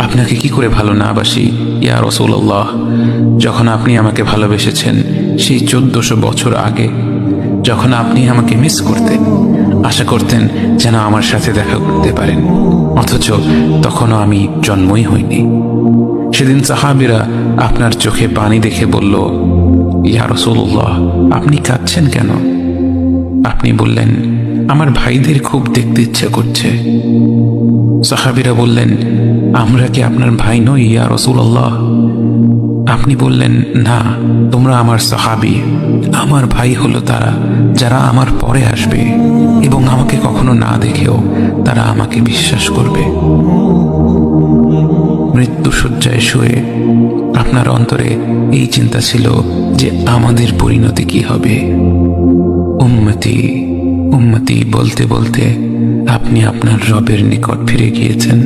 আপনাকে কি করে ভালো না বাসি ইয়া রাসূলুল্লাহ। যখন আপনি আমাকে ভালোবেসেছেন সেই 1400 বছর আগে, যখন আপনি আমাকে মিস করতেন, আশা করতেন যেন আমার সাথে দেখা করতে পারেন, অথচ তখনও আমি জন্মই হইনি। সেদিন সাহাবীরা আপনার চোখে পানি দেখে বলল, ইয়া রাসূলুল্লাহ, আপনি কাঁদছেন কেন? আপনি বললেন, আমার ভাইদের খুব দেখতে ইচ্ছা করছে। সাহাবীরা বললেন, আমরা কি আপনার ভাই নই ইয়া রাসূলুল্লাহ? আপনি বললেন, না, তোমরা আমার সাহাবী। আমার ভাই হলো তারা যারা আমার পরে আসবে এবং আমাকে কখনো না দেখেও তারা আমাকে বিশ্বাস করবে। মৃত্যুশয্যায় শুয়ে আপনার অন্তরে এই চিন্তা ছিল যে আমাদের পরিণতি কি হবে। উম্মতি উম্মতি বলতে বলতে আপনি আপনার রবের নিকট ফিরে গিয়েছেন।